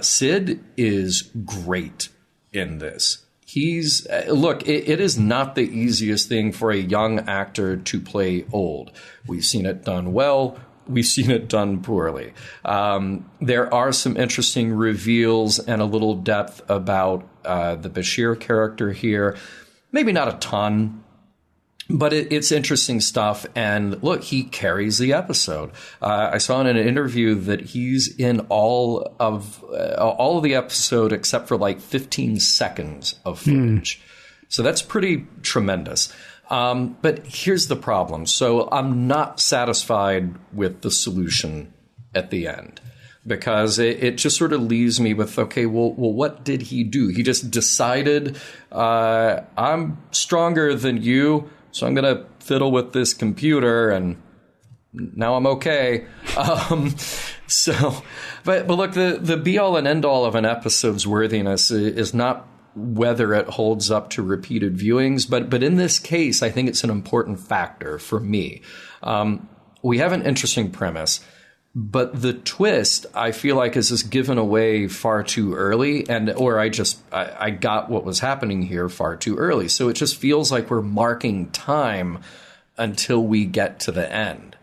S2: Sid is great in this. It is not the easiest thing for a young actor to play old. We've seen it done well. We've seen it done poorly. There are some interesting reveals and a little depth about the Bashir character here. Maybe not a ton, but it's interesting stuff. And look, he carries the episode. I saw in an interview that he's in all of the episode except for like 15 seconds of footage. So that's pretty tremendous. But here's the problem. So I'm not satisfied with the solution at the end, because it just sort of leaves me with, okay, well, what did he do? He just decided, I'm stronger than you, so I'm going to fiddle with this computer, and now I'm okay. But look, the be-all and end-all of an episode's worthiness is not whether it holds up to repeated viewings, but in this case, I think it's an important factor for me. We have an interesting premise, but the twist, I feel like, is just given away far too early, or I got what was happening here far too early. So it just feels like we're marking time until we get to the end.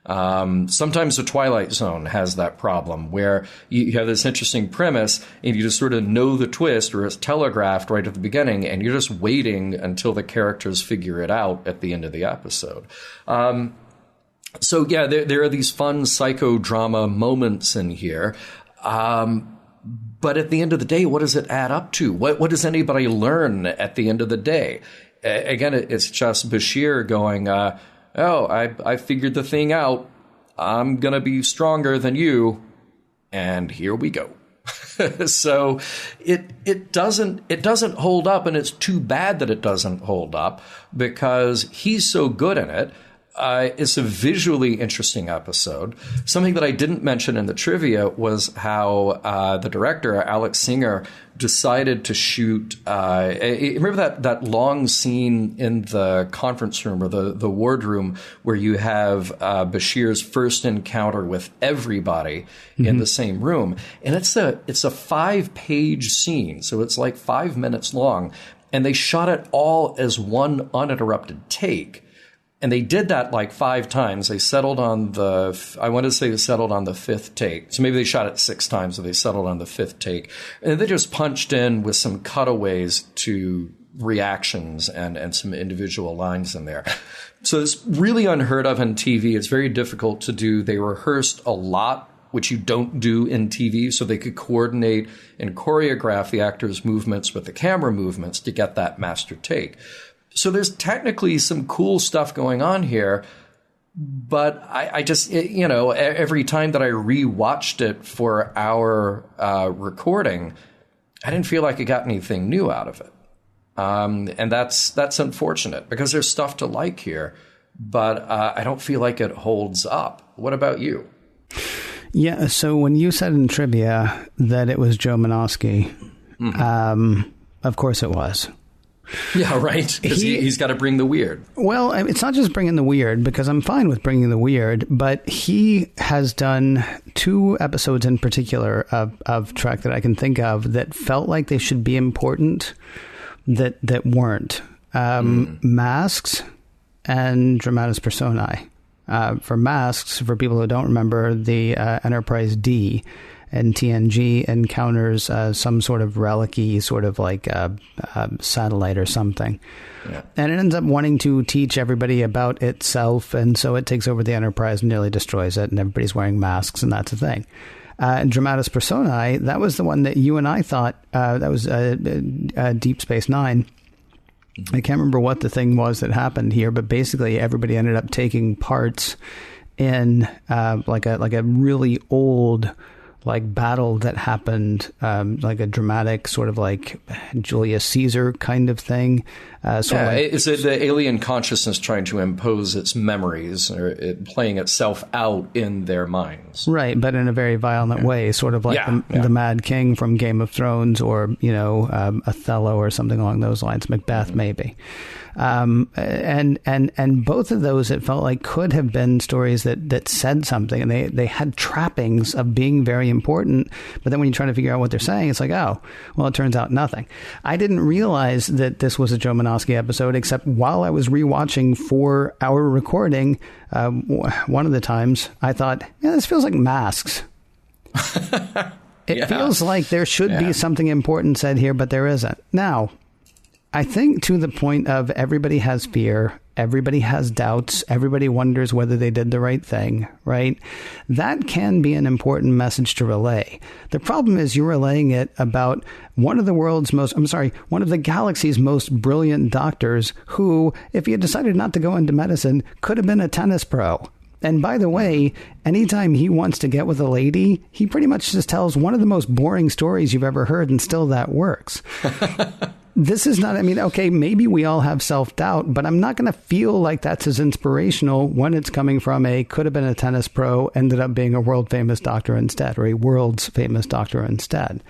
S2: Sometimes the Twilight Zone has that problem where you have this interesting premise and you just sort of know the twist, or it's telegraphed right at the beginning, and you're just waiting until the characters figure it out at the end of the episode. So, yeah, there are these fun psychodrama moments in here. But at the end of the day, what does it add up to? What does anybody learn at the end of the day? Again, it's just Bashir going, I figured the thing out. I'm going to be stronger than you. And here we go. So it doesn't hold up, and it's too bad that it doesn't hold up, because he's so good in it. It's a visually interesting episode. Something that I didn't mention in the trivia was how the director, Alex Singer, decided to shoot. Remember that long scene in the conference room or the wardroom where you have Bashir's first encounter with everybody in the same room, and it's a 5-page scene, so it's like 5 minutes long, and they shot it all as one uninterrupted take. And they did that like 5 times. They settled on I want to say they settled on the 5th take. So maybe they shot it 6 times, so they settled on the 5th take. And they just punched in with some cutaways to reactions and some individual lines in there. So it's really unheard of in TV. It's very difficult to do. They rehearsed a lot, which you don't do in TV, so they could coordinate and choreograph the actors' movements with the camera movements to get that master take. So there's technically some cool stuff going on here, but I just, every time that I rewatched it for our recording, I didn't feel like I got anything new out of it. And that's unfortunate because there's stuff to like here, but I don't feel like it holds up. What about you?
S4: Yeah, so when you said in trivia that it was Joe Menosky, of course it was.
S2: Yeah, right. Because he's got to bring the weird.
S4: Well, it's not just bringing the weird, because I'm fine with bringing the weird, but he has done 2 episodes in particular of Trek that I can think of that felt like they should be important, that weren't. Masks and Dramatis Personae. For Masks, for people who don't remember, the Enterprise D and TNG encounters some sort of relic-y, sort of like a satellite or something. Yeah. And it ends up wanting to teach everybody about itself, and so it takes over the Enterprise and nearly destroys it, and everybody's wearing masks, and that's a thing. And Dramatis Personae, that was the one that you and I thought, that was Deep Space Nine. I can't remember what the thing was that happened here, but basically everybody ended up taking parts in like a really old battle that happened, like a dramatic sort of like Julius Caesar kind of thing.
S2: It's the alien consciousness trying to impose its memories or playing itself out in their minds. Right,
S4: but in a very violent way, sort of like the Mad King from Game of Thrones, or, Othello or something along those lines, Macbeth maybe. And both of those, it felt like, could have been stories that said something, and they had trappings of being very important. But then when you try to figure out what they're saying, it's like, oh, well, it turns out nothing. I didn't realize that this was a Joe Menosky episode, except while I was rewatching for our recording, one of the times I thought, this feels like Masks. It feels like there should be something important said here, but there isn't. Now, I think to the point of everybody has fear, everybody has doubts, everybody wonders whether they did the right thing, right? That can be an important message to relay. The problem is you're relaying it about one of the galaxy's most brilliant doctors who, if he had decided not to go into medicine, could have been a tennis pro. And by the way, anytime he wants to get with a lady, he pretty much just tells one of the most boring stories you've ever heard, and still that works. This is not, okay, maybe we all have self-doubt, but I'm not going to feel like that's as inspirational when it's coming from could have been a tennis pro, ended up being a world-famous doctor instead, or a world's famous doctor instead.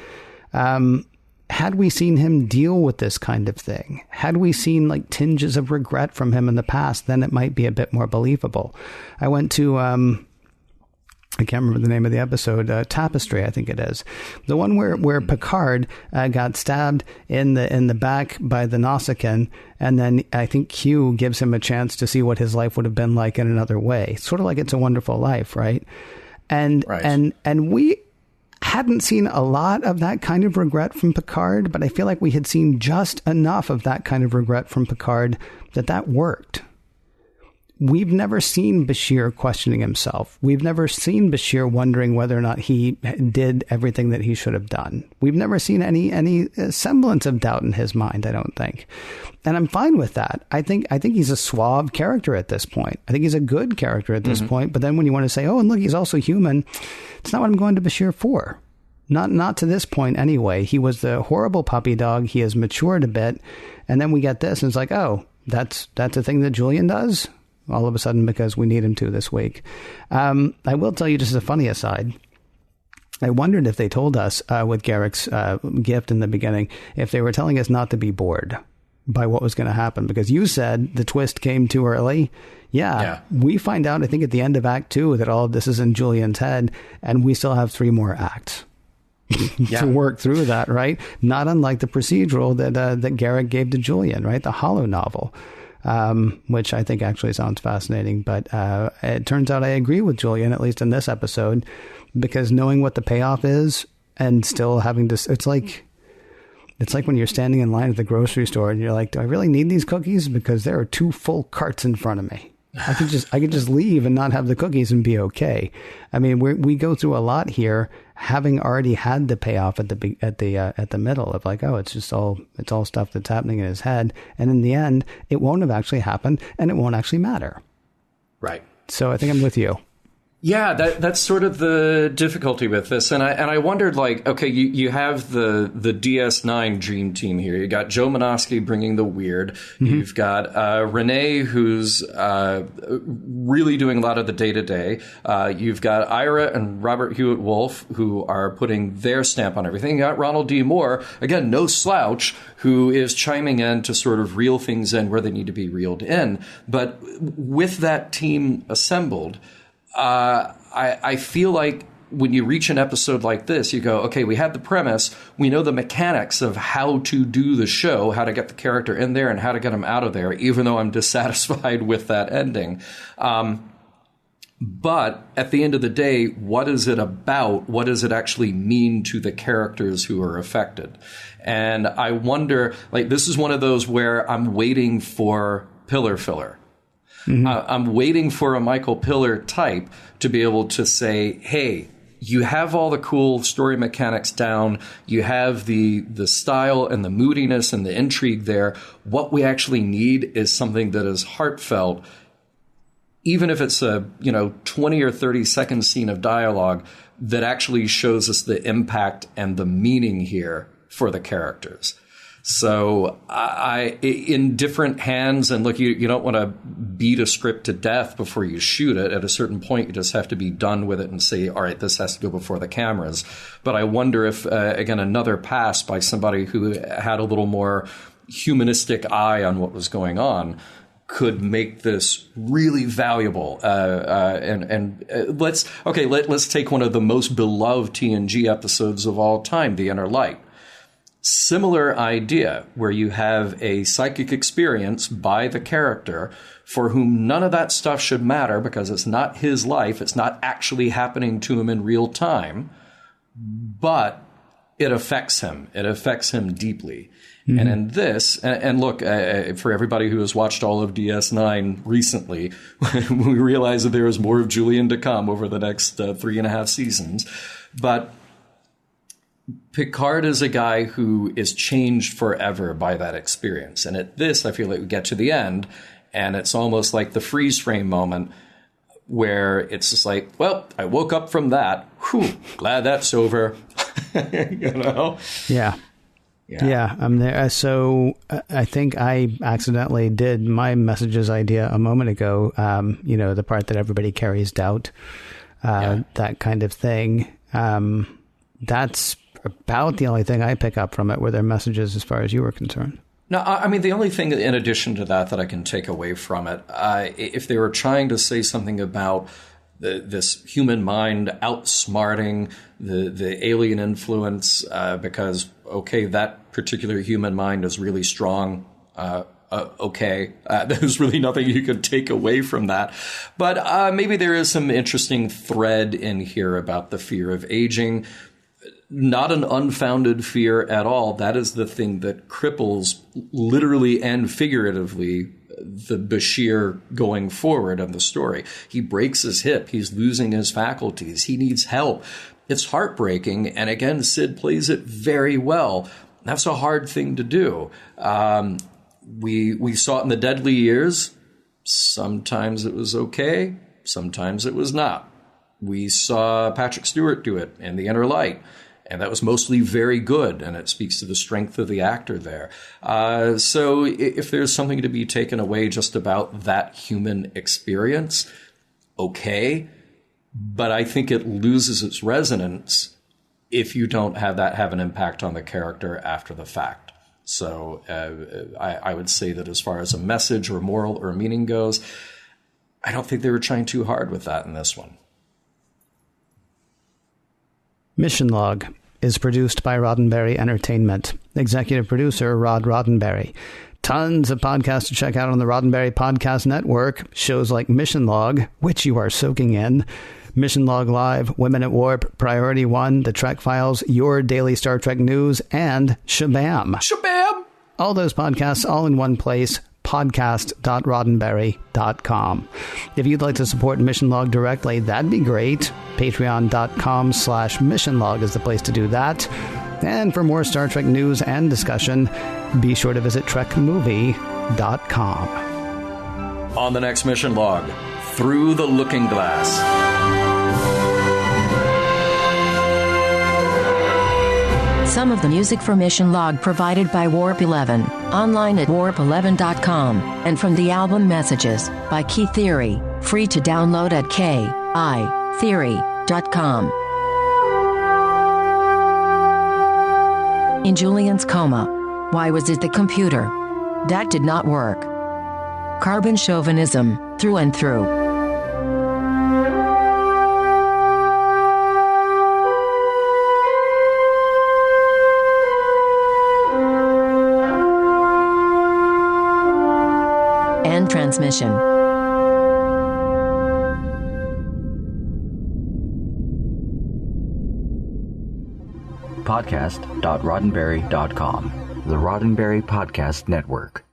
S4: Had we seen him deal with this kind of thing, had we seen like tinges of regret from him in the past, then it might be a bit more believable. I went to, I can't remember the name of the episode, Tapestry, I think it is. The one where Picard got stabbed in the back by the Nausicaan, and then I think Q gives him a chance to see what his life would have been like in another way. Sort of like It's a Wonderful Life, right? And we hadn't seen a lot of that kind of regret from Picard, but I feel like we had seen just enough of that kind of regret from Picard that worked. We've never seen Bashir questioning himself. We've never seen Bashir wondering whether or not he did everything that he should have done. We've never seen any semblance of doubt in his mind, I don't think. And I'm fine with that. I think he's a suave character at this point. I think he's a good character at this point. But then when you want to say, oh, and look, he's also human, it's not what I'm going to Bashir for. Not to this point anyway. He was the horrible puppy dog. He has matured a bit. And then we get this, and it's like, oh, that's a thing that Julian does? all of a sudden because we need him to this week. I will tell you, just as a funny aside, I wondered if they told us with Garrick's gift in the beginning, if they were telling us not to be bored by what was going to happen, because you said the twist came too early. Yeah, we find out, I think, at the end of Act 2 that all of this is in Julian's head, and we still have 3 more acts to work through that, right? Not unlike the procedural that Garrick gave to Julian, right? The Hollow novel, which I think actually sounds fascinating. But it turns out I agree with Julian, at least in this episode, because knowing what the payoff is and still having to, it's like when you're standing in line at the grocery store and you're like, do I really need these cookies? Because there are 2 full carts in front of me. I could just leave and not have the cookies and be okay. I mean, we go through a lot here, having already had the payoff at the middle of like, oh, it's all stuff that's happening in his head, and in the end, it won't have actually happened, and it won't actually matter.
S2: Right.
S4: So I think I'm with you.
S2: Yeah, that's sort of the difficulty with this, and I wondered, like, okay, you have the DS9 dream team here. You got Joe Menosky bringing the weird. Mm-hmm. You've got Renee, who's really doing a lot of the day to day. You've got Ira and Robert Hewitt Wolf, who are putting their stamp on everything. You got Ronald D. Moore, again, no slouch, who is chiming in to sort of reel things in where they need to be reeled in. But with that team assembled, I feel like when you reach an episode like this, you go, okay, we have the premise. We know the mechanics of how to do the show, how to get the character in there and how to get him out of there, even though I'm dissatisfied with that ending. But at the end of the day, what is it about? What does it actually mean to the characters who are affected? And I wonder, like, this is one of those where I'm waiting for pillar filler. Mm-hmm. I'm waiting for a Michael Piller type to be able to say, hey, you have all the cool story mechanics down. You have the style and the moodiness and the intrigue there. What we actually need is something that is heartfelt, even if it's a 20 or 30 second scene of dialogue that actually shows us the impact and the meaning here for the characters. So I in different hands, and look, you don't want to beat a script to death before you shoot it. At a certain point, you just have to be done with it and say, all right, this has to go before the cameras. But I wonder if, again, another pass by somebody who had a little more humanistic eye on what was going on could make this really valuable. Let's take one of the most beloved TNG episodes of all time, The Inner Light. Similar idea, where you have a psychic experience by the character for whom none of that stuff should matter because it's not his life. It's not actually happening to him in real time, but it affects him. It affects him deeply. Mm-hmm. And in this, and look, for everybody who has watched all of DS9 recently, we realize that there is more of Julian to come over the next 3.5 seasons. But Picard is a guy who is changed forever by that experience. And at this, I feel like we get to the end, and it's almost like the freeze frame moment where it's just like, well, I woke up from that. Whew, glad that's over.
S4: Yeah. Yeah, I'm there. So I think I accidentally did my messages idea a moment ago, the part that everybody carries doubt, that kind of thing. That's about the only thing I pick up from it were their messages as far as you were concerned.
S2: No, I mean, the only thing in addition to that I can take away from it, if they were trying to say something about this human mind outsmarting the alien influence, because, okay, that particular human mind is really strong, okay, there's really nothing you could take away from that. But maybe there is some interesting thread in here about the fear of aging. Not an unfounded fear at all. That is the thing that cripples, literally and figuratively, the Bashir going forward of the story. He breaks his hip. He's losing his faculties. He needs help. It's heartbreaking. And again, Sid plays it very well. That's a hard thing to do. We saw it in The Deadly Years. Sometimes it was okay. Sometimes it was not. We saw Patrick Stewart do it in The Inner Light. And that was mostly very good, and it speaks to the strength of the actor there. So if there's something to be taken away just about that human experience, okay. But I think it loses its resonance if you don't have that have an impact on the character after the fact. So I would say that as far as a message or moral or meaning goes, I don't think they were trying too hard with that in this one.
S4: Mission Log is produced by Roddenberry Entertainment. Executive producer, Rod Roddenberry. Tons of podcasts to check out on the Roddenberry Podcast Network. Shows like Mission Log, which you are soaking in. Mission Log Live, Women at Warp, Priority One, The Trek Files, Your Daily Star Trek News, and Shabam.
S2: Shabam!
S4: All those podcasts all in one place. podcast.roddenberry.com. If you'd like to support Mission Log directly, that'd be great. Patreon.com/missionlog is the place to do that. And for more Star Trek news and discussion, be sure to visit trekmovie.com.
S2: On the next Mission Log, Through the Looking Glass.
S3: Some of the music for Mission Log provided by Warp 11, online at warp11.com, and from the album Messages by Key Theory, free to download at kitheory.com. In Julian's coma, why was it the computer? That did not work. Carbon chauvinism, through and through. End transmission.
S1: Podcast.roddenberry.com, the Roddenberry Podcast Network.